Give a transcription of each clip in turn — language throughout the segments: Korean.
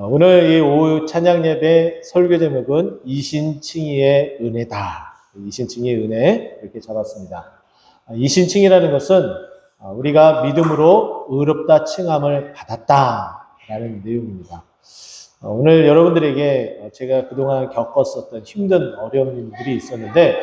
오늘 이 오후 찬양 예배 설교 제목은 이신칭의의 은혜다. 이신칭의의 은혜 이렇게 잡았습니다. 이신칭이라는 것은 우리가 믿음으로 의롭다 칭함을 받았다라는 내용입니다. 오늘 여러분들에게 제가 그동안 겪었었던 힘든 어려운 일들이 있었는데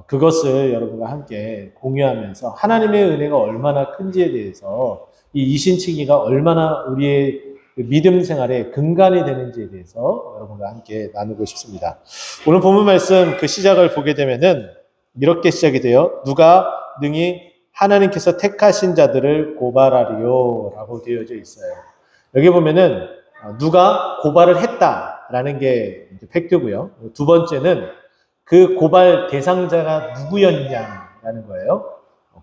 그것을 여러분과 함께 공유하면서 하나님의 은혜가 얼마나 큰지에 대해서 이 이신칭의가 얼마나 우리의 믿음 생활의 근간이 되는지에 대해서 여러분과 함께 나누고 싶습니다. 오늘 본문 말씀 그 시작을 보게 되면은 이렇게 시작이 돼요. 누가 능히 하나님께서 택하신 자들을 고발하리요 라고 되어져 있어요. 여기 보면은 누가 고발을 했다라는 게 팩트고요. 두 번째는 그 고발 대상자가 누구였냐라는 거예요.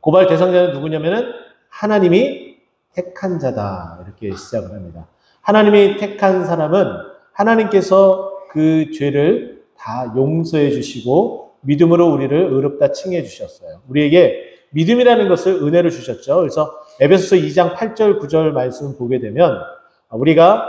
고발 대상자는 누구냐면은 하나님이 택한 자다 이렇게 시작을 합니다. 하나님이 택한 사람은 하나님께서 그 죄를 다 용서해 주시고 믿음으로 우리를 의롭다 칭해 주셨어요. 우리에게 믿음이라는 것을 은혜로 주셨죠. 그래서 에베소서 2장 8절 9절 말씀 보게 되면 우리가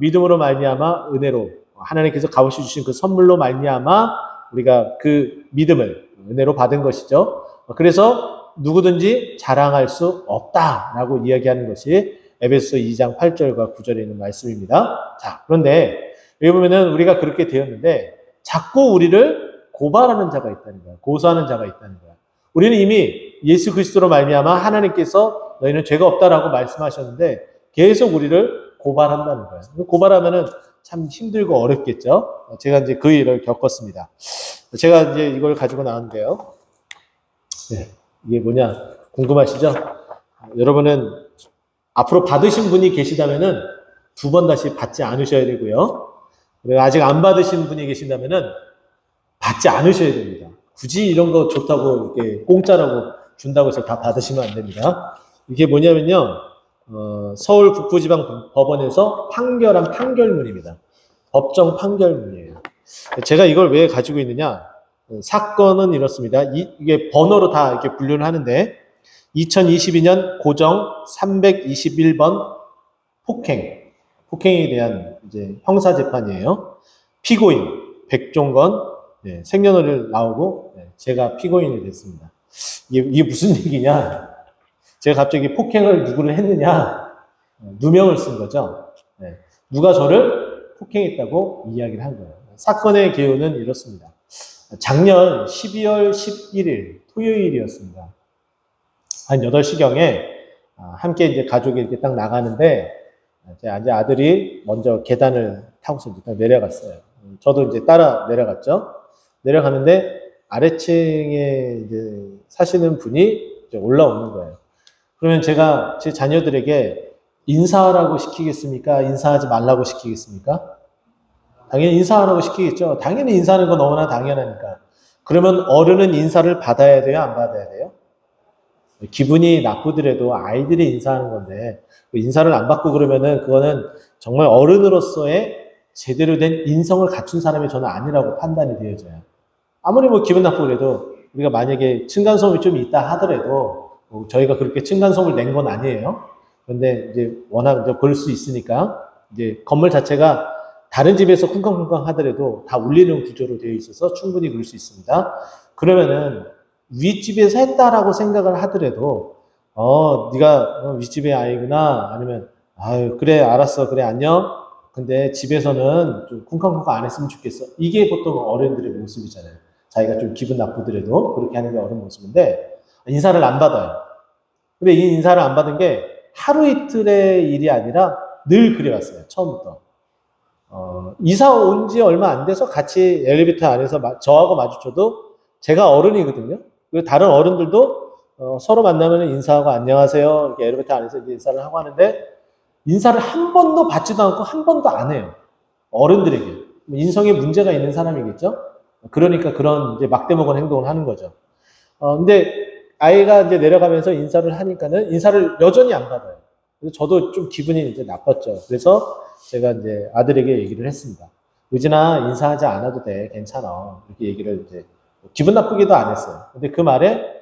믿음으로 말미암아 은혜로 하나님께서 값없이 주신 그 선물로 말미암아 우리가 그 믿음을 은혜로 받은 것이죠. 그래서 누구든지 자랑할 수 없다라고 이야기하는 것이 에베소서 2장 8절과 9절에 있는 말씀입니다. 자, 그런데 여기 보면은 우리가 그렇게 되었는데 자꾸 우리를 고발하는 자가 있다는 거야. 고소하는 자가 있다는 거야. 우리는 이미 예수 그리스도로 말미암아 하나님께서 너희는 죄가 없다라고 말씀하셨는데 계속 우리를 고발한다는 거야. 고발하면은 참 힘들고 어렵겠죠. 제가 이제 그 일을 겪었습니다. 제가 이제 이걸 가지고 나왔는데요. 네, 이게 뭐냐 궁금하시죠? 여러분은 앞으로 받으신 분이 계시다면은 두 번 다시 받지 않으셔야 되고요. 그리고 아직 안 받으신 분이 계신다면은 받지 않으셔야 됩니다. 굳이 이런 거 좋다고 이렇게 공짜라고 준다고 해서 다 받으시면 안 됩니다. 이게 뭐냐면요. 서울 북부지방법원에서 판결한 판결문입니다. 법정 판결문이에요. 제가 이걸 왜 가지고 있느냐? 사건은 이렇습니다. 이게 번호로 다 이렇게 분류를 하는데 2022년 고정 321번 폭행에 대한 이제 형사 재판이에요. 피고인 백종건 생년월일 나오고 제가 피고인이 됐습니다. 이게 무슨 얘기냐? 제가 갑자기 폭행을 누구를 했느냐? 누명을 쓴 거죠. 누가 저를 폭행했다고 이야기를 한 거예요. 사건의 개요는 이렇습니다. 작년 12월 11일 토요일이었습니다. 한 8시경에 함께 이제 가족이 이렇게 딱 나가는데 제 아들이 먼저 계단을 타고서 이제 딱 내려갔어요. 저도 이제 따라 내려갔죠. 내려가는데 아래층에 이제 사시는 분이 이제 올라오는 거예요. 그러면 제가 제 자녀들에게 인사하라고 시키겠습니까? 인사하지 말라고 시키겠습니까? 당연히 인사하라고 시키겠죠. 당연히 인사하는 건 너무나 당연하니까. 그러면 어른은 인사를 받아야 돼요? 안 받아야 돼요? 기분이 나쁘더라도 아이들이 인사하는 건데 인사를 안 받고 그러면은 그거는 정말 어른으로서의 제대로 된 인성을 갖춘 사람이 저는 아니라고 판단이 되어져요. 아무리 뭐 기분 나쁘고 그래도 우리가 만약에 층간소음이 좀 있다 하더라도 저희가 그렇게 층간소음을 낸 건 아니에요. 그런데 이제 워낙 이제 볼 수 있으니까 이제 건물 자체가 다른 집에서 쿵쾅쿵쾅 하더라도 다 울리는 구조로 되어 있어서 충분히 그럴 수 있습니다. 그러면은 윗집에서 했다라고 생각을 하더라도 네가 윗집의 아이구나 아니면 아유 그래 알았어 그래 안녕 근데 집에서는 좀 쿵쾅쿵쾅 안 했으면 좋겠어 이게 보통 어른들의 모습이잖아요. 자기가 좀 기분 나쁘더라도 그렇게 하는 게 어른 모습인데 인사를 안 받아요. 근데 이 인사를 안 받은 게 하루 이틀의 일이 아니라 늘 그래왔어요. 처음부터 이사 온 지 얼마 안 돼서 같이 엘리베이터 안에서 저하고 마주쳐도 제가 어른이거든요. 그리고 다른 어른들도 서로 만나면 인사하고 안녕하세요 이렇게 엘리베이터 안에서 인사를 하고 하는데 인사를 한 번도 받지도 않고 한 번도 안 해요. 어른들에게 인성에 문제가 있는 사람이겠죠. 그러니까 그런 이제 막대먹은 행동을 하는 거죠. 근데 아이가 이제 내려가면서 인사를 하니까는 인사를 여전히 안 받아요. 그래서 저도 좀 기분이 이제 나빴죠. 그래서 제가 이제 아들에게 얘기를 했습니다. 의진아 인사하지 않아도 돼 괜찮아 이렇게 얘기를 이제 기분 나쁘게도 안 했어요. 근데 그 말에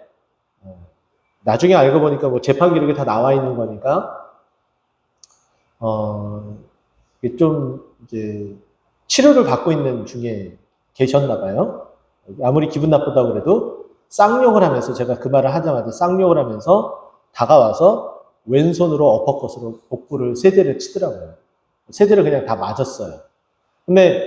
나중에 알고 보니까 뭐 재판 기록에 다 나와 있는 거니까 좀 이제 치료를 받고 있는 중에 계셨나 봐요. 아무리 기분 나쁘다고 그래도 쌍욕을 하면서, 제가 그 말을 하자마자 쌍욕을 하면서 다가와서 왼손으로 어퍼컷으로 복부를 세 대를 치더라고요. 세 대를 그냥 다 맞았어요. 근데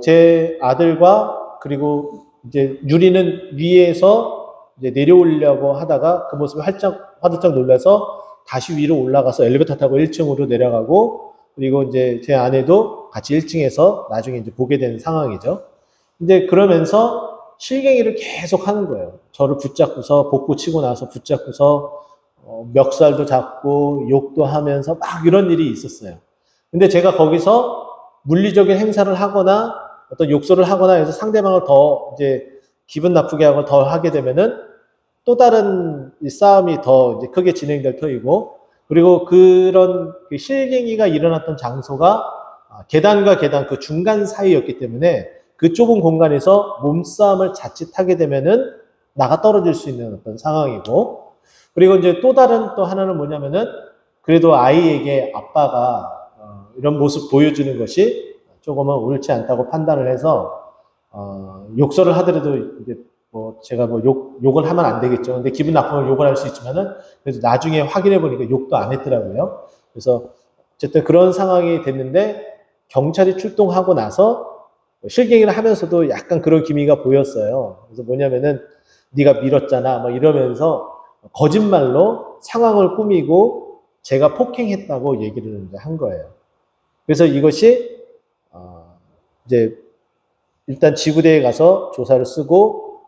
제 아들과 그리고 이제 유리는 위에서 이제 내려오려고 하다가 그 모습에 화들짝 놀라서 다시 위로 올라가서 엘리베이터 타고 1층으로 내려가고, 그리고 이제 제 아내도 같이 1층에서 나중에 이제 보게 되는 상황이죠. 근데 그러면서 실갱이를 계속 하는 거예요. 저를 붙잡고서, 복부 치고 나서 붙잡고서 멱살도 잡고 욕도 하면서 막 이런 일이 있었어요. 근데 제가 거기서 물리적인 행사를 하거나 어떤 욕설을 하거나 해서 상대방을 더 이제 기분 나쁘게 하고 더 하게 되면은 또 다른 싸움이 더 이제 크게 진행될 터이고, 그리고 그런 그 실갱이가 일어났던 장소가 계단과 계단 그 중간 사이였기 때문에 그 좁은 공간에서 몸싸움을 자칫하게 되면은 나가 떨어질 수 있는 어떤 상황이고, 그리고 이제 또 다른 또 하나는 뭐냐면은 그래도 아이에게 아빠가 이런 모습 보여주는 것이 조금은 옳지 않다고 판단을 해서 욕설을 하더라도 이제 뭐 제가 뭐 욕을 하면 안 되겠죠. 근데 기분 나쁘면 욕을 할 수 있지만은 그래서 나중에 확인해 보니까 욕도 안 했더라고요. 그래서 어쨌든 그런 상황이 됐는데 경찰이 출동하고 나서 실갱이를 하면서도 약간 그런 기미가 보였어요. 그래서 뭐냐면은 네가 밀었잖아, 뭐 이러면서 거짓말로 상황을 꾸미고 제가 폭행했다고 얘기를 이제 한 거예요. 그래서 이것이 이제 일단 지구대에 가서 조사를 쓰고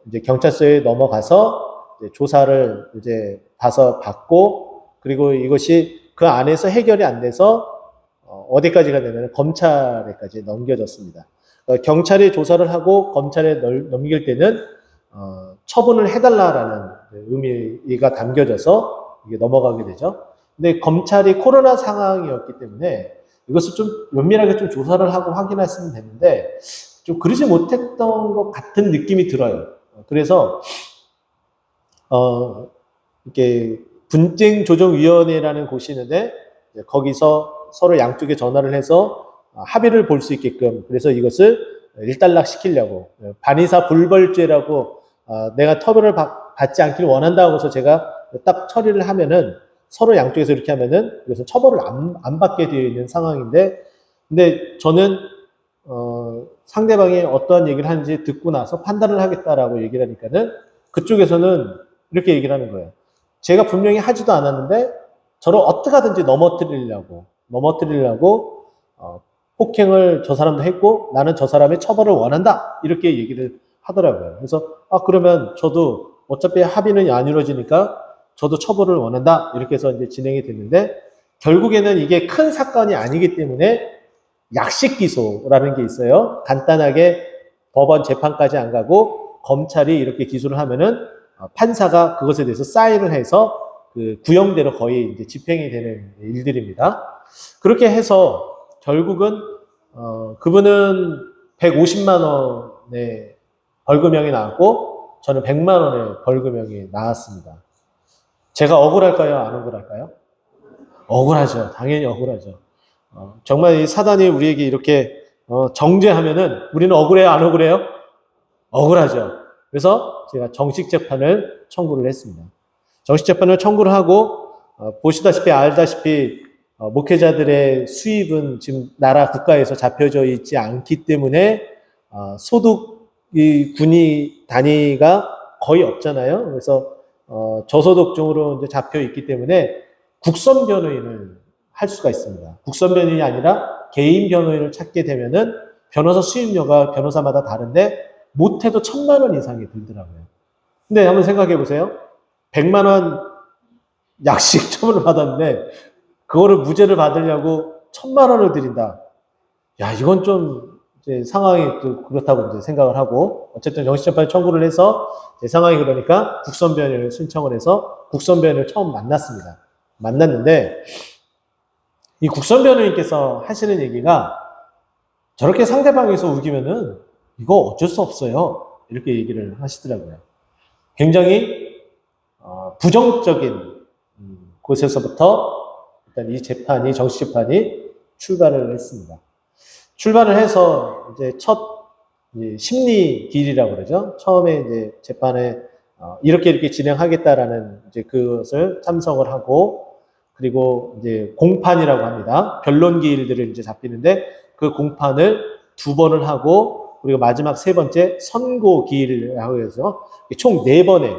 이제 경찰서에 넘어가서 이제 조사를 이제 봐서 받고, 그리고 이것이 그 안에서 해결이 안 돼서 어디까지가 되면 검찰에까지 넘겨졌습니다. 경찰이 조사를 하고 검찰에 넘길 때는 처분을 해달라라는 의미가 담겨져서 이게 넘어가게 되죠. 근데 검찰이 코로나 상황이었기 때문에 이것을 좀 면밀하게 좀 조사를 하고 확인했으면 되는데 좀 그러지 못했던 것 같은 느낌이 들어요. 그래서 이렇게 분쟁조정위원회라는 곳이 있는데 거기서 서로 양쪽에 전화를 해서 합의를 볼 수 있게끔, 그래서 이것을 일단락 시키려고, 반의사 불벌죄라고 내가 처벌을 받지 않길 원한다고 해서 제가 딱 처리를 하면은 서로 양쪽에서 이렇게 하면은 그래서 처벌을 안 받게 되어 있는 상황인데, 근데 저는 상대방이 어떠한 얘기를 하는지 듣고 나서 판단을 하겠다라고 얘기를 하니까는 그쪽에서는 이렇게 얘기를 하는 거예요. 제가 분명히 하지도 않았는데 저를 어떻게 하든지 넘어뜨리려고 폭행을 저 사람도 했고 나는 저 사람의 처벌을 원한다, 이렇게 얘기를 하더라고요. 그래서 그러면 저도 어차피 합의는 안 이루어지니까 저도 처벌을 원한다, 이렇게 해서 이제 진행이 됐는데, 결국에는 이게 큰 사건이 아니기 때문에 약식 기소라는 게 있어요. 간단하게 법원 재판까지 안 가고 검찰이 이렇게 기소를 하면은 판사가 그것에 대해서 사인을 해서 그 구형대로 거의 이제 집행이 되는 일들입니다. 그렇게 해서 결국은 그분은 150만 원의 벌금형이 나왔고 저는 100만 원의 벌금형이 나왔습니다. 제가 억울할까요? 안 억울할까요? 억울하죠. 당연히 억울하죠. 정말 이 사단이 우리에게 이렇게 정죄하면은 우리는 억울해요? 안 억울해요? 억울하죠. 그래서 제가 정식 재판을 청구를 했습니다. 정식 재판을 청구를 하고 보시다시피 알다시피 목회자들의 수입은 지금 나라 국가에서 잡혀져 있지 않기 때문에 소득 이 군의 단위가 거의 없잖아요. 그래서 저소득종으로 이제 잡혀 있기 때문에 국선 변호인을 할 수가 있습니다. 국선 변호인이 아니라 개인 변호인을 찾게 되면은 변호사 수임료가 변호사마다 다른데 못해도 1,000만 원 이상이 들더라고요. 근데 한번 생각해 보세요. 100만 원 약식 처분을 받았는데 그거를 무죄를 받으려고 1,000만 원을 드린다. 야, 이건 좀 이제 상황이 또 그렇다고 이제 생각을 하고, 어쨌든 정식재판에 청구를 해서 제 상황이 그러니까 국선 변호인을 신청을 해서 국선 변호인을 처음 만났습니다. 만났는데 이 국선 변호인께서 하시는 얘기가 저렇게 상대방에서 우기면은 이거 어쩔 수 없어요, 이렇게 얘기를 하시더라고요. 굉장히 부정적인 곳에서부터 일단 이 재판이, 정식 재판이 출발을 했습니다. 출발을 해서 이제 첫 이제 심리 기일이라고 그러죠. 처음에 이제 재판에 이렇게 진행하겠다라는 이제 그것을 참석을 하고, 그리고 이제 공판이라고 합니다. 변론 기일들을 이제 잡히는데 그 공판을 2번을 하고, 그리고 마지막 3번째 선고 기일이라고 해서 총 4번의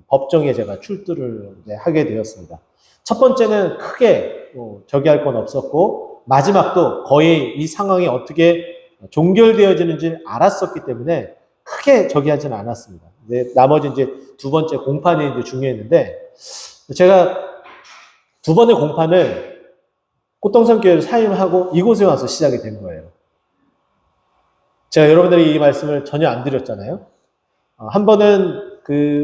법정에 제가 출두를 이제 하게 되었습니다. 첫 번째는 크게 저기할 건 없었고, 마지막도 거의 이 상황이 어떻게 종결되어지는지 알았었기 때문에 크게 저기하지는 않았습니다. 근데 나머지 이제 2번째 공판이 이제 중요했는데, 제가 2번의 공판을 꽃동산교회를 사임하고 이곳에 와서 시작이 된 거예요. 제가 여러분들이 이 말씀을 전혀 안 드렸잖아요. 한 번은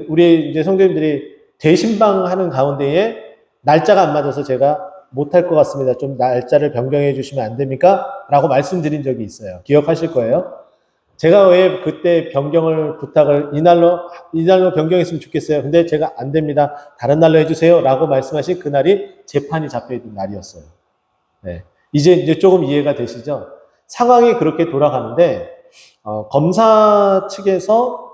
우리 이제 성도님들이 대신방 하는 가운데에 날짜가 안 맞아서 제가 못할 것 같습니다. 좀 날짜를 변경해 주시면 안 됩니까? 라고 말씀드린 적이 있어요. 기억하실 거예요. 제가 왜 그때 변경을 부탁을 이날로 변경했으면 좋겠어요. 근데 제가 안 됩니다. 다른 날로 해주세요. 라고 말씀하신 그날이 재판이 잡혀있는 날이었어요. 네. 이제 조금 이해가 되시죠? 상황이 그렇게 돌아가는데, 검사 측에서,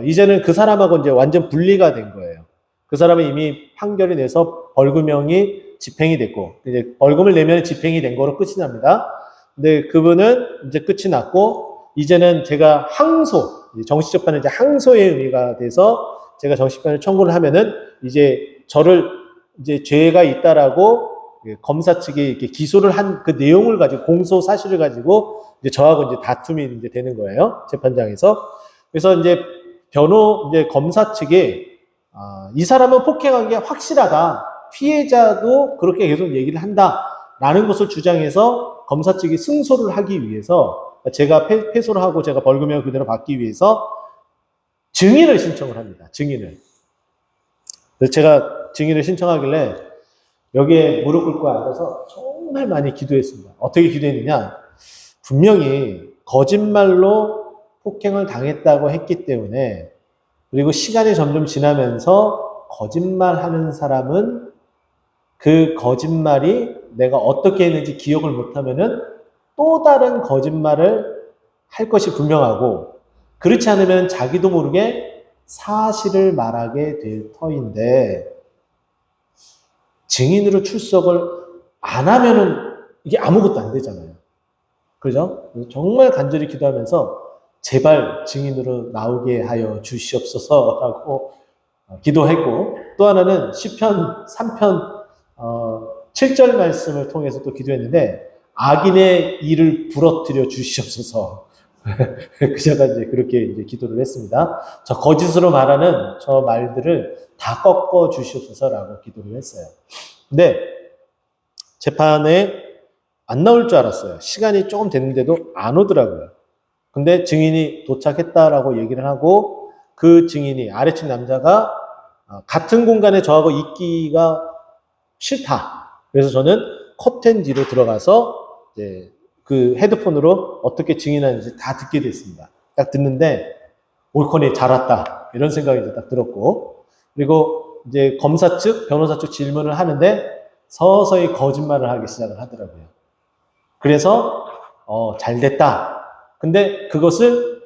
이제는 그 사람하고 이제 완전 분리가 된 거예요. 그 사람은 이미 판결이 내서 벌금형이 집행이 됐고, 이제 벌금을 내면 집행이 된 거로 끝이 납니다. 근데 그분은 이제 끝이 났고, 이제는 제가 항소, 정식재판은 이제 항소의 의미가 돼서 제가 정식재판을 청구를 하면은 이제 저를 이제 죄가 있다라고 검사 측이 이렇게 기소를 한 그 내용을 가지고 공소 사실을 가지고 이제 저하고 이제 다툼이 이제 되는 거예요. 재판장에서. 그래서 이제 이제 검사 측이 이 사람은 폭행한 게 확실하다. 피해자도 그렇게 계속 얘기를 한다라는 것을 주장해서 검사 측이 승소를 하기 위해서 제가 패소를 하고 제가 벌금형을 그대로 받기 위해서 증인을 신청을 합니다. 증인을. 그래서 제가 증인을 신청하길래 여기에 무릎 꿇고 앉아서 정말 많이 기도했습니다. 어떻게 기도했느냐? 분명히 거짓말로 폭행을 당했다고 했기 때문에, 그리고 시간이 점점 지나면서 거짓말하는 사람은 그 거짓말이 내가 어떻게 했는지 기억을 못하면은 또 다른 거짓말을 할 것이 분명하고, 그렇지 않으면 자기도 모르게 사실을 말하게 될 터인데, 증인으로 출석을 안 하면은 이게 아무것도 안 되잖아요. 그죠? 정말 간절히 기도하면서 제발 증인으로 나오게 하여 주시옵소서라고 기도했고, 또 하나는 시편 3편 7절 말씀을 통해서 또 기도했는데, 악인의 일을 부러뜨려 주시옵소서. 제가 이제 그렇게 이제 기도를 했습니다. 저 거짓으로 말하는 저 말들을 다 꺾어 주시옵소서라고 기도를 했어요. 근데 재판에 안 나올 줄 알았어요. 시간이 조금 됐는데도 안 오더라고요. 근데 증인이 도착했다라고 얘기를 하고, 그 증인이 아래층 남자가 같은 공간에 저하고 있기가 싫다. 그래서 저는 커튼 뒤로 들어가서 이제 그 헤드폰으로 어떻게 증인하는지 다 듣게 됐습니다. 딱 듣는데 옳거니 잘 왔다 이런 생각이 이제 딱 들었고, 그리고 이제 검사 측, 변호사 측 질문을 하는데 서서히 거짓말을 하기 시작을 하더라고요. 그래서 잘 됐다. 근데 그것을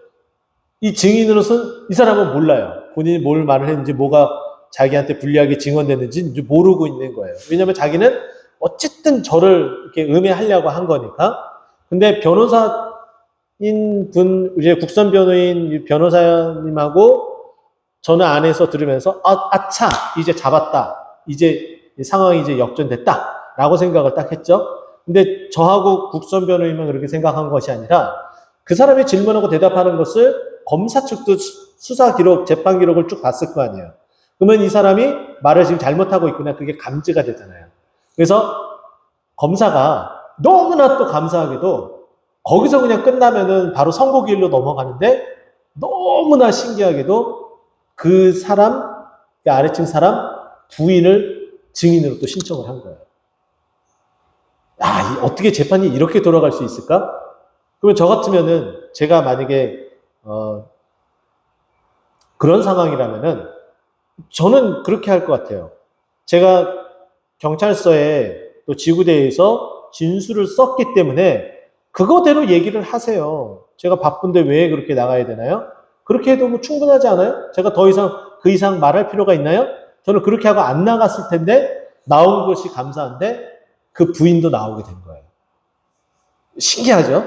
이 증인으로서 이 사람은 몰라요. 본인이 뭘 말을 했는지, 뭐가 자기한테 불리하게 증언됐는지 모르고 있는 거예요. 왜냐하면 자기는 어쨌든 저를 이렇게 음해하려고 한 거니까. 근데 변호사인 분, 이제 국선 변호인 변호사님하고 저는 안에서 들으면서 아차, 이제 잡았다. 이제 상황이 이제 역전됐다. 라고 생각을 딱 했죠. 근데 저하고 국선 변호인만 그렇게 생각한 것이 아니라 그 사람이 질문하고 대답하는 것을 검사 측도 수사 기록, 재판 기록을 쭉 봤을 거 아니에요. 그러면 이 사람이 말을 지금 잘못하고 있구나. 그게 감지가 되잖아요. 그래서 검사가 너무나 또 감사하게도 거기서 그냥 끝나면은 바로 선고기일로 넘어가는데, 너무나 신기하게도 그 사람, 그 아래층 사람 부인을 증인으로 또 신청을 한 거예요. 어떻게 재판이 이렇게 돌아갈 수 있을까? 그러면 저 같으면은, 제가 만약에 그런 상황이라면은 저는 그렇게 할 것 같아요. 제가 경찰서에 또 지구대에서 진술을 썼기 때문에 그거대로 얘기를 하세요. 제가 바쁜데 왜 그렇게 나가야 되나요? 그렇게 해도 뭐 충분하지 않아요? 제가 더 이상 그 이상 말할 필요가 있나요? 저는 그렇게 하고 안 나갔을 텐데 나온 것이 감사한데 그 부인도 나오게 된 거예요. 신기하죠?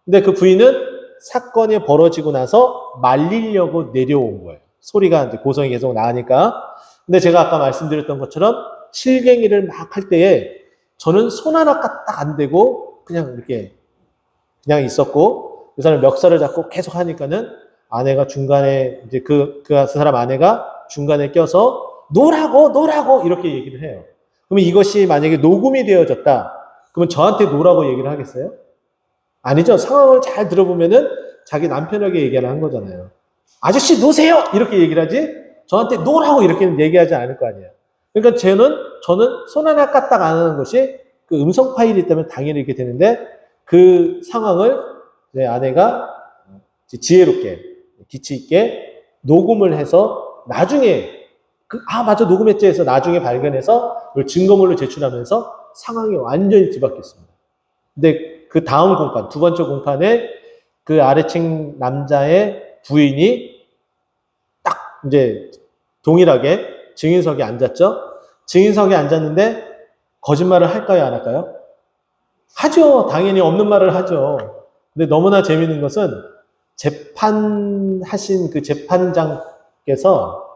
근데 그 부인은 사건이 벌어지고 나서 말리려고 내려온 거예요. 소리가 이제 고성이 계속 나니까. 근데 제가 아까 말씀드렸던 것처럼 실갱이를 막 할 때에 저는 손 하나 까딱 안 대고 그냥 이렇게 그냥 있었고 그 사람 멱살을 잡고 계속 하니까는 아내가 중간에 이제 그 사람 아내가 중간에 껴서 노라고 이렇게 얘기를 해요. 그러면 이것이 만약에 녹음이 되어졌다. 그러면 저한테 노라고 얘기를 하겠어요? 아니죠. 상황을 잘 들어보면은 자기 남편에게 얘기를 한 거잖아요. 아저씨 노세요! 이렇게 얘기를 하지 저한테 노라고 이렇게는 얘기하지 않을 거 아니에요. 그러니까 저는 손 하나 까딱 안 하는 것이 그 음성 파일이 있다면 당연히 이렇게 되는데 그 상황을 제 아내가 지혜롭게 기치 있게 녹음을 해서 나중에 맞아 녹음했지 해서 나중에 발견해서 그걸 증거물로 제출하면서 상황이 완전히 뒤바뀌었습니다. 근데 그 다음 공판, 두 번째 공판에 그 아래층 남자의 부인이 딱 이제 동일하게 증인석에 앉았죠. 증인석에 앉았는데 거짓말을 할까요, 안 할까요? 하죠. 당연히 없는 말을 하죠. 근데 너무나 재미있는 것은 재판하신 그 재판장께서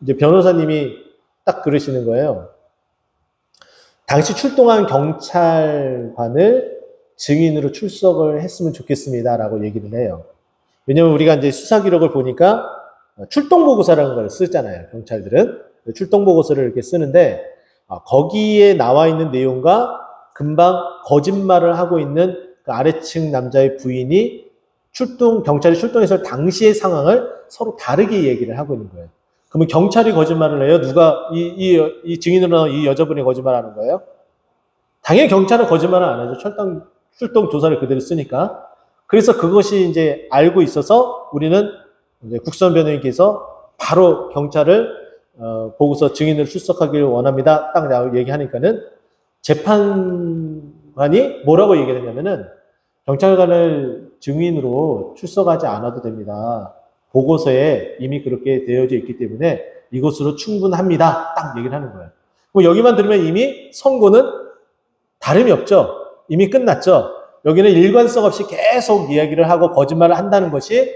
이제 변호사님이 딱 그러시는 거예요. 당시 출동한 경찰관을 증인으로 출석을 했으면 좋겠습니다라고 얘기를 해요. 왜냐면 우리가 이제 수사 기록을 보니까 출동보고서라는 걸 쓰잖아요. 경찰들은 출동보고서를 이렇게 쓰는데 거기에 나와 있는 내용과 금방 거짓말을 하고 있는 그 아래층 남자의 부인이 경찰이 출동해서 당시의 상황을 서로 다르게 얘기를 하고 있는 거예요. 그러면 경찰이 거짓말을 해요? 누가 이 증인으로 나온 이 여자분이 거짓말하는 거예요? 당연히 경찰은 거짓말을 안 하죠. 출동 조사를 그대로 쓰니까. 그래서 그것이 이제 알고 있어서 우리는 이제 국선 변호인께서 바로 경찰을 보고서 증인을 출석하기를 원합니다. 딱 얘기하니까는 재판관이 뭐라고 얘기를 했냐면은 경찰관을 증인으로 출석하지 않아도 됩니다. 보고서에 이미 그렇게 되어져 있기 때문에 이것으로 충분합니다. 딱 얘기를 하는 거예요. 뭐 여기만 들으면 이미 선고는 다름이 없죠. 이미 끝났죠. 여기는 일관성 없이 계속 이야기를 하고 거짓말을 한다는 것이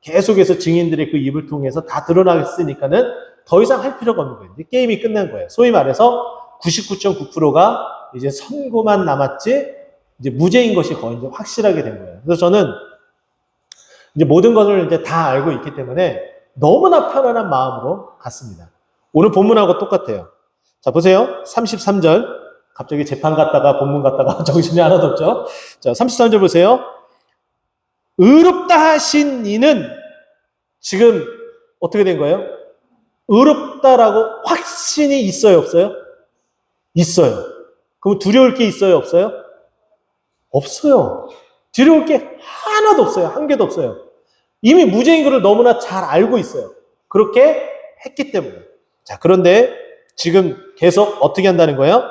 계속해서 증인들의 그 입을 통해서 다 드러나겠으니까는 더 이상 할 필요가 없는 거예요. 이제 게임이 끝난 거예요. 소위 말해서 99.9%가 이제 선고만 남았지 이제 무죄인 것이 거의 이제 확실하게 된 거예요. 그래서 저는 이제 모든 것을 이제 다 알고 있기 때문에 너무나 편안한 마음으로 갔습니다. 오늘 본문하고 똑같아요. 자, 보세요. 33절. 갑자기 재판 갔다가 본문 갔다가 정신이 하나도 없죠. 자, 33절 보세요. 의롭다 하신 이는 지금 어떻게 된 거예요? 의롭다라고 확신이 있어요, 없어요? 있어요. 그럼 두려울 게 있어요, 없어요? 없어요. 두려울 게 하나도 없어요. 한 개도 없어요. 이미 무죄인 것을 너무나 잘 알고 있어요. 그렇게 했기 때문에. 자, 그런데 지금 계속 어떻게 한다는 거예요?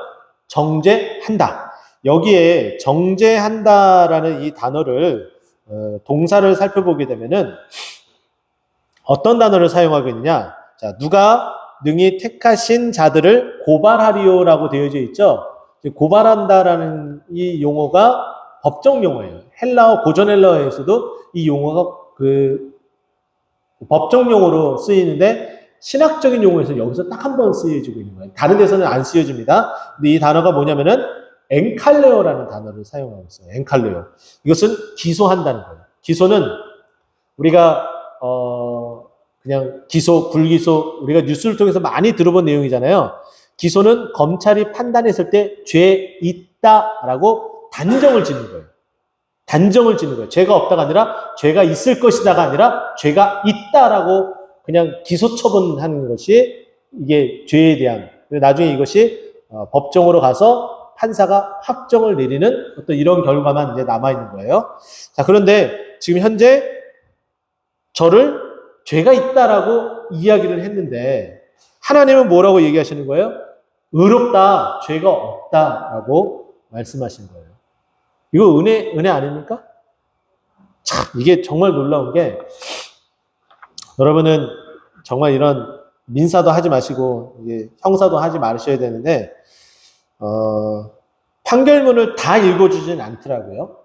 정죄한다. 여기에 정죄한다라는 이 단어를 동사를 살펴보게 되면은 어떤 단어를 사용하고 있느냐? 자, 누가 능히 택하신 자들을 고발하리오라고 되어져 있죠. 고발한다라는 이 용어가 법정 용어예요. 고전 헬라어에서도 이 용어가 그 법정 용어로 쓰이는데 신학적인 용어에서 여기서 딱 한 번 쓰여지고 있는 거예요. 다른 데서는 안 쓰여집니다. 근데 이 단어가 뭐냐면은 엔칼레오라는 단어를 사용하고 있어요. 엔칼레오. 이것은 기소한다는 거예요. 기소는 우리가 그냥 기소, 불기소 우리가 뉴스를 통해서 많이 들어본 내용이잖아요. 기소는 검찰이 판단했을 때 죄 있다라고 단정을 짓는 거예요. 단정을 짓는 거예요. 죄가 없다가 아니라 죄가 있을 것이다가 아니라 죄가 있다라고 그냥 기소 처분하는 것이 이게 죄에 대한 나중에 이것이 법정으로 가서 판사가 확정을 내리는 어떤 이런 결과만 이제 남아 있는 거예요. 자, 그런데 지금 현재 저를 죄가 있다라고 이야기를 했는데 하나님은 뭐라고 얘기하시는 거예요? 의롭다, 죄가 없다라고 말씀하신 거예요. 이거 은혜 아닙니까? 참, 이게 정말 놀라운 게, 여러분은 정말 이런 민사도 하지 마시고, 이게 형사도 하지 마셔야 되는데, 판결문을 다 읽어주진 않더라고요.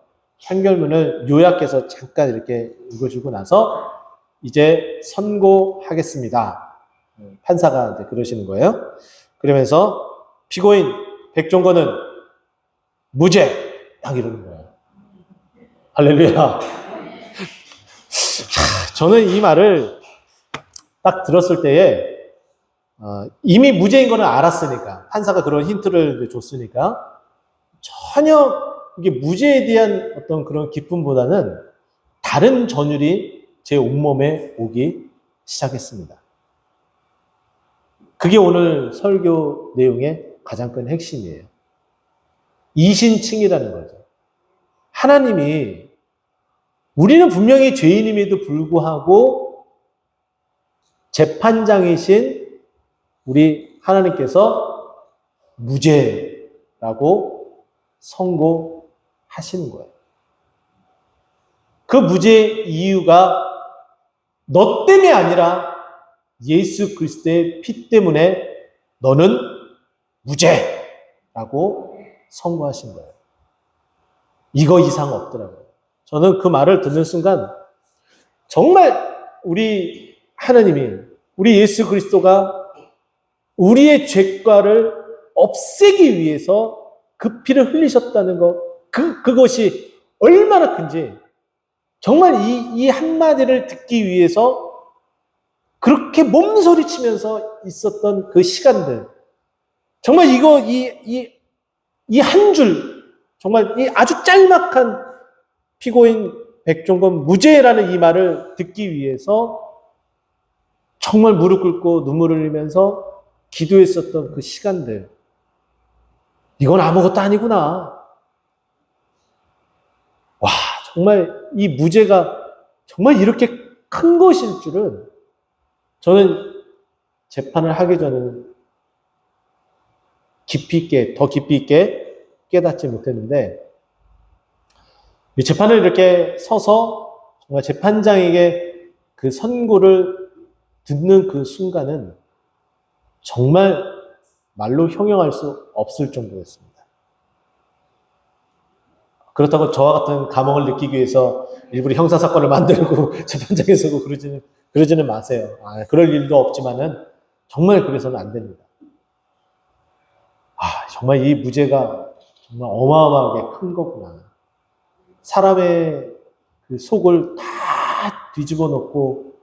판결문을 요약해서 잠깐 이렇게 읽어주고 나서, 이제 선고하겠습니다. 판사가 이제 그러시는 거예요. 그러면서 피고인 백종건은 무죄! 딱 이러는 거예요. 할렐루야. 저는 이 말을 딱 들었을 때에 이미 무죄인 거는 알았으니까, 판사가 그런 힌트를 줬으니까 전혀 이게 무죄에 대한 어떤 그런 기쁨보다는 다른 전율이 제 온몸에 오기 시작했습니다. 그게 오늘 설교 내용의 가장 큰 핵심이에요. 이신칭이라는 거죠. 하나님이, 우리는 분명히 죄인임에도 불구하고 재판장이신 우리 하나님께서 무죄라고 선고하시는 거예요. 그 무죄의 이유가 너 때문에 아니라 예수 그리스도의 피 때문에 너는 무죄라고 선고하신 거예요. 이거 이상 없더라고요. 저는 그 말을 듣는 순간 정말 우리 하나님이, 우리 예수 그리스도가 우리의 죄과를 없애기 위해서 그 피를 흘리셨다는 것, 그것이 얼마나 큰지, 정말 이 한마디를 듣기 위해서 그렇게 몸소리치면서 있었던 그 시간들, 정말 이거, 이 한 줄, 정말 이 아주 짤막한 피고인 백종건 무죄라는 이 말을 듣기 위해서 정말 무릎 꿇고 눈물을 흘리면서 기도했었던 그 시간들, 이건 아무것도 아니구나. 와, 정말 이 무죄가 정말 이렇게 큰 것일 줄은 저는 재판을 하기 전에는 더 깊이 있게 깨닫지 못했는데, 이 재판을 이렇게 서서 정말 재판장에게 그 선고를 듣는 그 순간은 정말 말로 형용할 수 없을 정도였습니다. 그렇다고 저와 같은 감흥을 느끼기 위해서 일부러 형사사건을 만들고 재판장에 서고 그러지는 마세요. 그럴 일도 없지만은 정말 그래서는 안 됩니다. 정말 이 무죄가 정말 어마어마하게 큰 거구나. 사람의 그 속을 다 뒤집어 놓고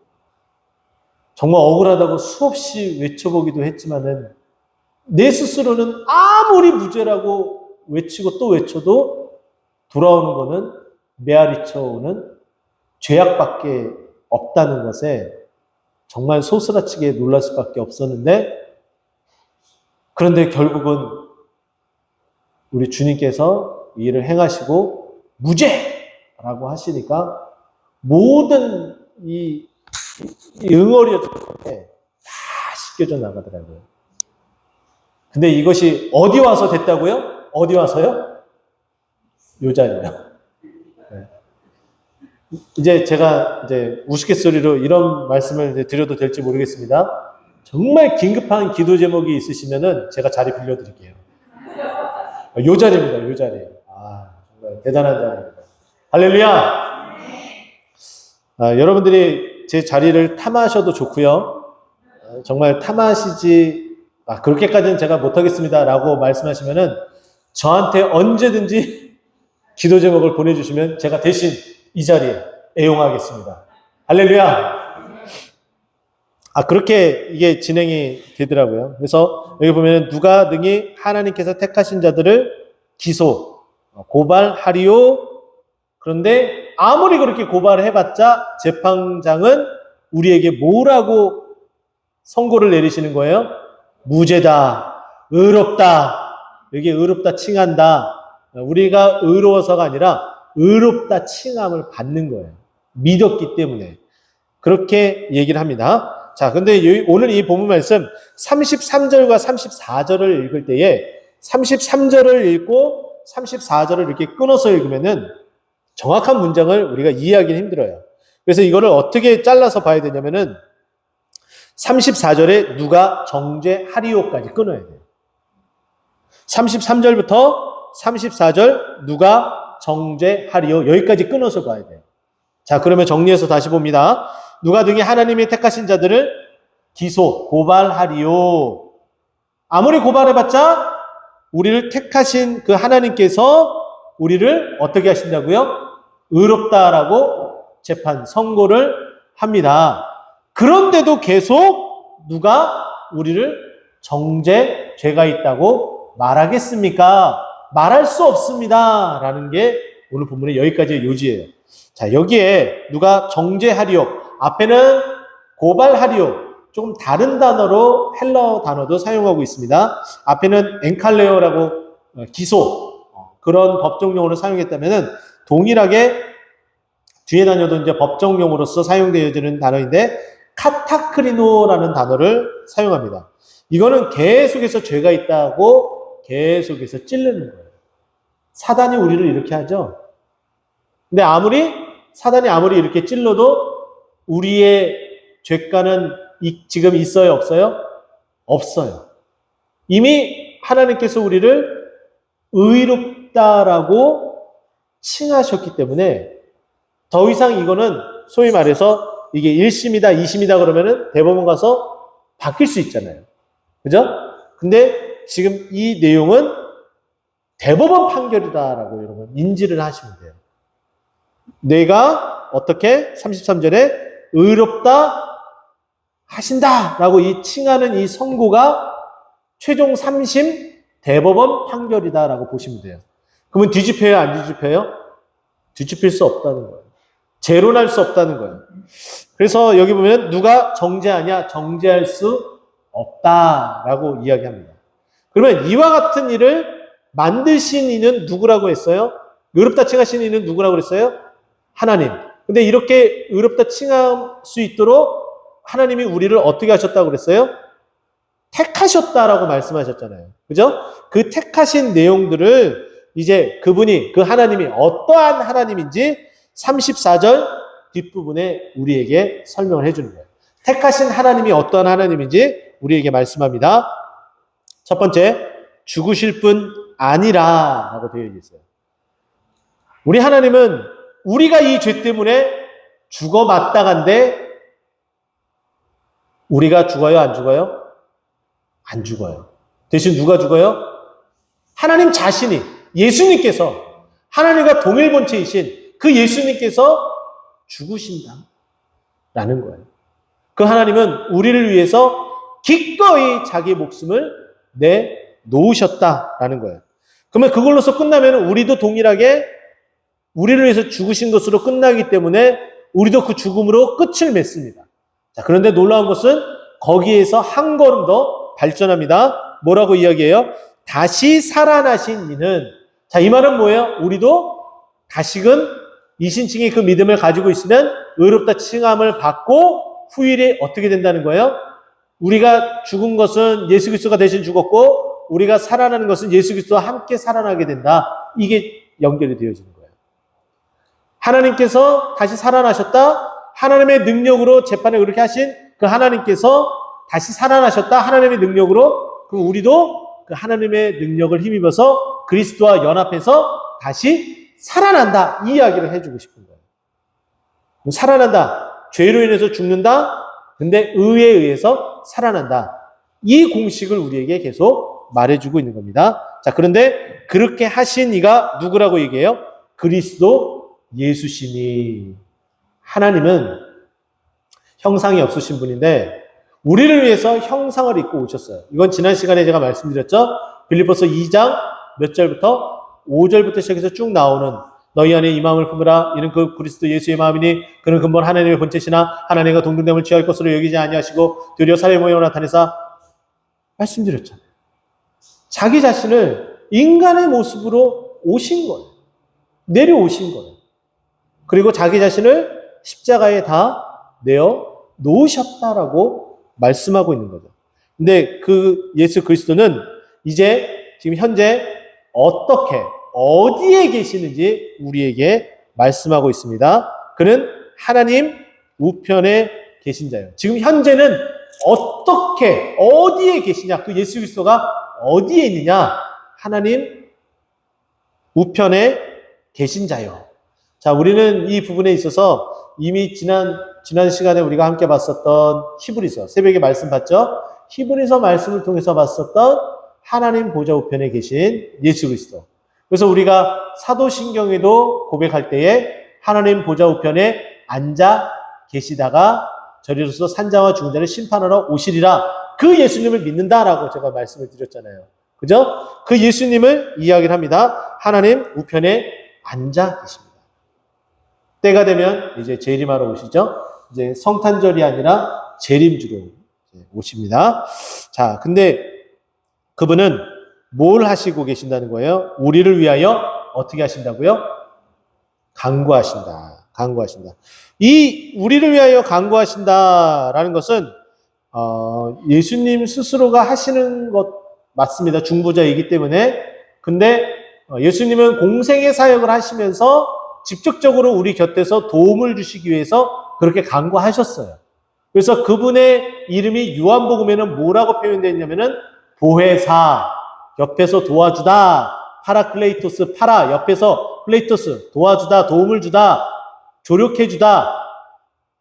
정말 억울하다고 수없이 외쳐보기도 했지만은 내 스스로는 아무리 무죄라고 외치고 또 외쳐도 돌아오는 거는 메아리쳐 오는 죄악밖에 없다는 것에 정말 소스라치게 놀랄 수밖에 없었는데, 그런데 결국은 우리 주님께서 이 일을 행하시고 무죄라고 하시니까 모든 이 응어리였던 게 다 씻겨져 나가더라고요. 근데 이것이 어디 와서 됐다고요? 어디 와서요? 요 자리요. 네. 이제 제가 우스갯소리로 이런 말씀을 드려도 될지 모르겠습니다. 정말 긴급한 기도 제목이 있으시면은 제가 자리 빌려드릴게요. 요 자리입니다. 요 자리. 정말 대단한 자리입니다. 할렐루야! 여러분들이 제 자리를 탐하셔도 좋고요. 정말 탐하시지, 그렇게까지는 제가 못하겠습니다 라고 말씀하시면은 저한테 언제든지 기도 제목을 보내주시면 제가 대신 이 자리에 애용하겠습니다. 할렐루야! 그렇게 이게 진행이 되더라고요. 그래서 여기 보면 누가 능히 하나님께서 택하신 자들을 고발하리요. 그런데 아무리 그렇게 고발을 해봤자 재판장은 우리에게 뭐라고 선고를 내리시는 거예요? 무죄다, 의롭다, 여기 의롭다 칭한다. 우리가 의로워서가 아니라 의롭다 칭함을 받는 거예요. 믿었기 때문에. 그렇게 얘기를 합니다. 자, 근데 오늘 이 본문 말씀 33절과 34절을 읽을 때에 33절을 읽고 34절을 이렇게 끊어서 읽으면은 정확한 문장을 우리가 이해하기는 힘들어요. 그래서 이거를 어떻게 잘라서 봐야 되냐면은 34절에 누가 정죄하리오까지 끊어야 돼요. 33절부터 34절 누가 정죄하리오 여기까지 끊어서 봐야 돼요. 자, 그러면 정리해서 다시 봅니다. 누가 등이 하나님이 택하신 자들을 고발하리오. 아무리 고발해봤자 우리를 택하신 그 하나님께서 우리를 어떻게 하신다고요? 의롭다라고 재판, 선고를 합니다. 그런데도 계속 누가 우리를 죄가 있다고 말하겠습니까? 말할 수 없습니다. 라는 게 오늘 본문의 여기까지의 요지예요. 자, 여기에 누가 정죄하리오, 앞에는 고발하리오, 조금 다른 단어로 헬라어 단어도 사용하고 있습니다. 앞에는 엔칼레오라고 기소, 그런 법정용어를 사용했다면은 동일하게 뒤에 다녀도 이제 법정용어로서 사용되어지는 단어인데 카타크리노라는 단어를 사용합니다. 이거는 계속해서 죄가 있다고 계속해서 찌르는 거예요. 사단이 우리를 이렇게 하죠. 근데 사단이 아무리 이렇게 찔러도 우리의 죄가는 지금 있어요, 없어요? 없어요. 이미 하나님께서 우리를 의롭다라고 칭하셨기 때문에 더 이상 이거는 소위 말해서 이게 1심이다, 2심이다 그러면은 대법원 가서 바뀔 수 있잖아요. 그죠? 근데 지금 이 내용은 대법원 판결이다라고 여러분 인지를 하시면 돼요. 내가 어떻게 33절에 의롭다 하신다라고 이 칭하는 이 선고가 최종 3심 대법원 판결이다라고 보시면 돼요. 그러면 뒤집혀요, 안 뒤집혀요? 뒤집힐 수 없다는 거예요. 재론할 수 없다는 거예요. 그래서 여기 보면 누가 정죄하냐? 정죄할 수 없다라고 이야기합니다. 그러면 이와 같은 일을 만드신 이는 누구라고 했어요? 의롭다 칭하신 이는 누구라고 그랬어요? 하나님. 근데 이렇게 의롭다 칭할 수 있도록 하나님이 우리를 어떻게 하셨다고 그랬어요? 택하셨다라고 말씀하셨잖아요. 그죠? 그 택하신 내용들을 이제 그 하나님이 어떠한 하나님인지 34절 뒷부분에 우리에게 설명을 해주는 거예요. 택하신 하나님이 어떠한 하나님인지 우리에게 말씀합니다. 첫 번째, 죽으실 분 아니라 라고 되어 있어요. 우리 하나님은 우리가 이 죄 때문에 죽어 마땅한데 우리가 죽어요, 안 죽어요? 안 죽어요. 대신 누가 죽어요? 하나님 자신이, 예수님께서, 하나님과 동일본체이신 그 예수님께서 죽으신다 라는 거예요. 그 하나님은 우리를 위해서 기꺼이 자기 목숨을 내놓으셨다라는 거예요. 그러면 그걸로서 끝나면 우리도 동일하게 우리를 위해서 죽으신 것으로 끝나기 때문에 우리도 그 죽음으로 끝을 맺습니다. 자, 그런데 놀라운 것은 거기에서 한 걸음 더 발전합니다. 뭐라고 이야기해요? 다시 살아나신 이는, 자, 이 말은 뭐예요? 우리도 다시금 이신칭의 그 믿음을 가지고 있으면 의롭다 칭함을 받고 후일에 어떻게 된다는 거예요? 우리가 죽은 것은 예수 그리스도가 대신 죽었고 우리가 살아나는 것은 예수 그리스도와 함께 살아나게 된다. 이게 연결이 되어지는 거예요. 하나님께서 다시 살아나셨다. 하나님의 능력으로 재판을 그렇게 하신 그 하나님께서 다시 살아나셨다. 하나님의 능력으로. 그럼 우리도 그 하나님의 능력을 힘입어서 그리스도와 연합해서 다시 살아난다. 이 이야기를 해주고 싶은 거예요. 살아난다. 죄로 인해서 죽는다. 근데 의에 의해서 살아난다. 이 공식을 우리에게 계속 말해주고 있는 겁니다. 자, 그런데 그렇게 하신 이가 누구라고 얘기해요? 그리스도 예수시니. 하나님은 형상이 없으신 분인데 우리를 위해서 형상을 입고 오셨어요. 이건 지난 시간에 제가 말씀드렸죠. 빌립보서 2장 몇 절부터 5절부터 시작해서 쭉 나오는 너희 안에 이 마음을 품으라. 이는 그 그리스도 예수의 마음이니 그는 근본 하나님의 본체시나 하나님과 동등됨을 취할 것으로 여기지 아니하시고 되려 사람의 모양으로 나타내사 말씀드렸잖아요. 자기 자신을 인간의 모습으로 오신 거예요. 내려오신 거예요. 그리고 자기 자신을 십자가에 다 내어 놓으셨다라고 말씀하고 있는 거죠. 근데 그 예수 그리스도는 이제 지금 현재 어떻게, 어디에 계시는지 우리에게 말씀하고 있습니다. 그는 하나님 우편에 계신 자예요. 지금 현재는 어떻게, 어디에 계시냐? 그 예수 그리스도가 어디에 있느냐? 하나님 우편에 계신 자요. 자, 우리는 이 부분에 있어서 이미 지난 시간에 우리가 함께 봤었던 히브리서, 새벽에 말씀 봤죠? 히브리서 말씀을 통해서 봤었던 하나님 보좌 우편에 계신 예수 그리스도. 그래서 우리가 사도신경에도 고백할 때에 하나님 보좌 우편에 앉아 계시다가 저리로서 산자와 죽은 자를 심판하러 오시리라. 그 예수님을 믿는다라고 제가 말씀을 드렸잖아요. 그죠? 그 예수님을 이야기를 합니다. 하나님 우편에 앉아 계십니다. 때가 되면 이제 재림하러 오시죠. 이제 성탄절이 아니라 재림주로 오십니다. 자, 근데 그분은 뭘 하시고 계신다는 거예요? 우리를 위하여 어떻게 하신다고요? 간구하신다. 간구하신다. 이 우리를 위하여 간구하신다라는 것은 예수님 스스로가 하시는 것 맞습니다. 중보자이기 때문에. 근데 예수님은 공생의 사역을 하시면서 직접적으로 우리 곁에서 도움을 주시기 위해서 그렇게 간구하셨어요. 그래서 그분의 이름이 요한복음에는 뭐라고 표현되어 있냐면은 보혜사, 옆에서 도와주다, 파라클레이토스, 파라, 옆에서 클레이토스, 도와주다, 도움을 주다, 조력해주다.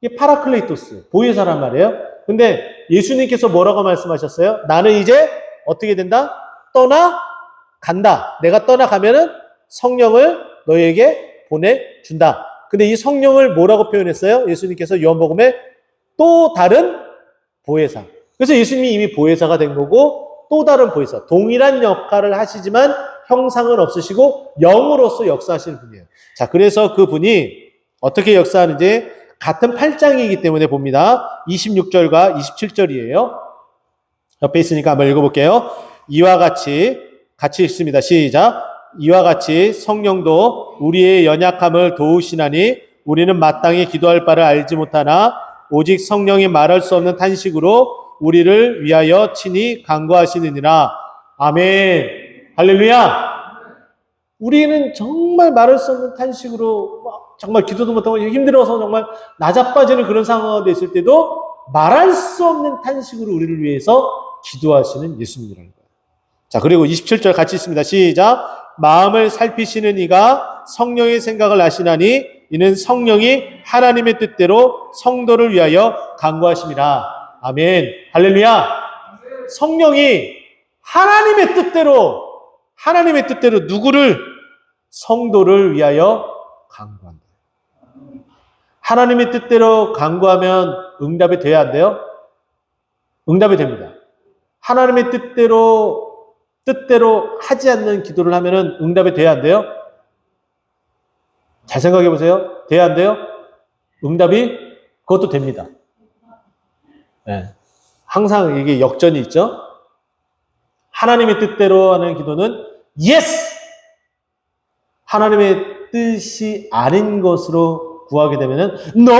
이게 파라클레이토스, 보혜사란 말이에요. 근데 예수님께서 뭐라고 말씀하셨어요? 나는 이제 어떻게 된다? 떠나간다. 내가 떠나가면은 성령을 너에게 보내준다. 근데 이 성령을 뭐라고 표현했어요? 예수님께서 요한복음에 또 다른 보혜사. 그래서 예수님이 이미 보혜사가 된 거고 또 다른 보혜사. 동일한 역할을 하시지만 형상은 없으시고 영으로서 역사하시는 분이에요. 자, 그래서 그 분이 어떻게 역사하는지 같은 8장이기 때문에 봅니다. 26절과 27절이에요. 옆에 있으니까 한번 읽어볼게요. 이와 같이 읽습니다. 시작. 이와 같이 성령도 우리의 연약함을 도우시나니 우리는 마땅히 기도할 바를 알지 못하나 오직 성령이 말할 수 없는 탄식으로 우리를 위하여 친히 간구하시느니라. 아멘. 할렐루야. 우리는 정말 말할 수 없는 탄식으로 정말 기도도 못하고 힘들어서 정말 나자빠지는 그런 상황이 됐을 때도 말할 수 없는 탄식으로 우리를 위해서 기도하시는 예수님이라는 거예요. 자, 그리고 27절 같이 있습니다. 시작. 마음을 살피시는 이가 성령의 생각을 아시나니 이는 성령이 하나님의 뜻대로 성도를 위하여 간구하심이라. 아멘. 할렐루야. 성령이 하나님의 뜻대로 누구를? 성도를 위하여 간구한다. 하나님의 뜻대로 간구하면 응답이 돼야 안 돼요? 응답이 됩니다. 하나님의 뜻대로 하지 않는 기도를 하면은 응답이 돼야 안 돼요? 잘 생각해 보세요. 돼야 안 돼요? 응답이 그것도 됩니다. 네. 항상 이게 역전이 있죠. 하나님의 뜻대로 하는 기도는 yes! 하나님의 뜻이 아닌 것으로 구하게 되면은 no!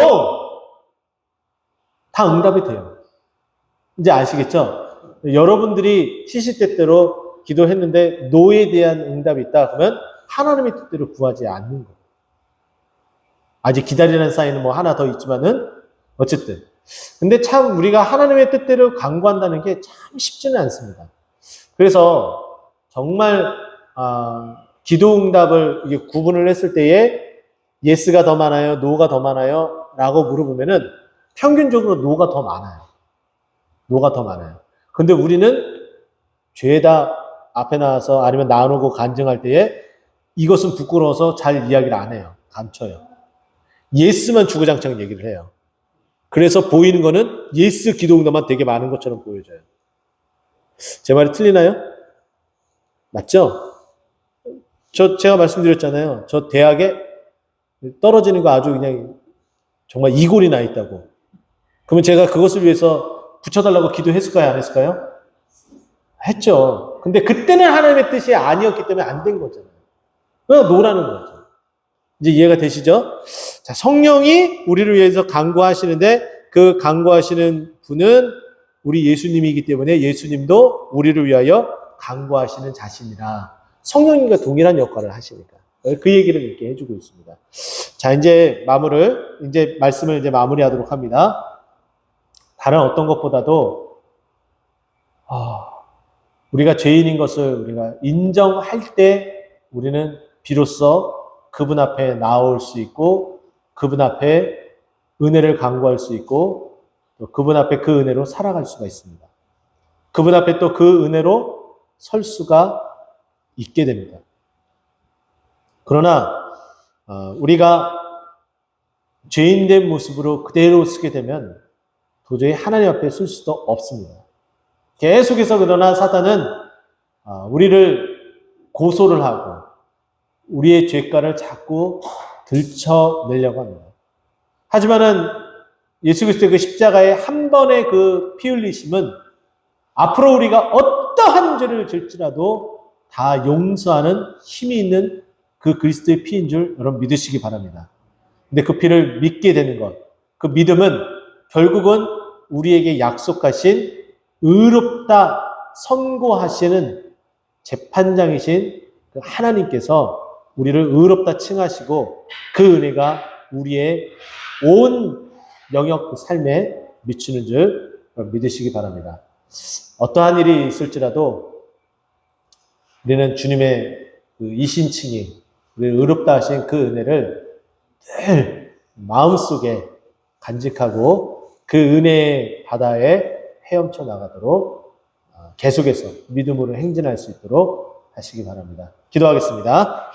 다 응답이 돼요. 이제 아시겠죠? 여러분들이 시시때때로 기도했는데 no에 대한 응답이 있다 그러면 하나님의 뜻대로 구하지 않는 거예요. 아직 기다리는 사이는 뭐 하나 더 있지만은 어쨌든. 근데 참 우리가 하나님의 뜻대로 간구한다는 게 참 쉽지는 않습니다. 그래서 정말 기도 응답을 이게 구분을 했을 때에 예스가 더 많아요, 노가 더 많아요? 라고 물어보면은 평균적으로 노가 더 많아요. 노가 더 많아요. 근데 우리는 죄다 앞에 나와서 아니면 나누고 간증할 때에 이것은 부끄러워서 잘 이야기를 안 해요. 감춰요. 예스만 주구장창 얘기를 해요. 그래서 보이는 거는 예스 기도응답만 되게 많은 것처럼 보여져요. 제 말이 틀리나요? 맞죠? 제가 말씀드렸잖아요. 저 대학에 떨어지는 거 아주 그냥 정말 이골이 나 있다고. 그러면 제가 그것을 위해서 붙여달라고 기도했을까요? 안 했을까요? 했죠. 근데 그때는 하나님의 뜻이 아니었기 때문에 안 된 거잖아요. 그냥 노라는 거죠. 이제 이해가 되시죠? 자, 성령이 우리를 위해서 간구하시는데 그 간구하시는 분은 우리 예수님이기 때문에 예수님도 우리를 위하여 간구하시는 자신이라. 성령님과 동일한 역할을 하시니까. 그 얘기를 이렇게 해주고 있습니다. 자, 이제 말씀을 이제 마무리하도록 합니다. 다른 어떤 것보다도, 우리가 죄인인 것을 우리가 인정할 때 우리는 비로소 그분 앞에 나올 수 있고, 그분 앞에 은혜를 간구할 수 있고, 또 그분 앞에 그 은혜로 살아갈 수가 있습니다. 그분 앞에 또 그 은혜로 설 수가 있게 됩니다. 그러나 우리가 죄인된 모습으로 그대로 서게 되면 도저히 하나님 앞에 설 수도 없습니다. 계속해서 그러나 사단은 우리를 고소를 하고 우리의 죄가를 자꾸 들춰내려고 합니다. 하지만은 예수 그리스도의 그 십자가의 한 번의 그 피 흘리심은 앞으로 우리가 어떠한 죄를 질지라도 다 용서하는 힘이 있는 그 그리스도의 피인 줄 여러분 믿으시기 바랍니다. 근데 그 피를 믿게 되는 것, 그 믿음은 결국은 우리에게 약속하신 의롭다 선고하시는 재판장이신 그 하나님께서 우리를 의롭다 칭하시고 그 은혜가 우리의 온 영역 그 삶에 미치는 줄 믿으시기 바랍니다. 어떠한 일이 있을지라도 우리는 주님의 그 이신칭이 우리를 의롭다 하신 그 은혜를 늘 마음속에 간직하고 그 은혜의 바다에 헤엄쳐 나가도록 계속해서 믿음으로 행진할 수 있도록 하시기 바랍니다. 기도하겠습니다.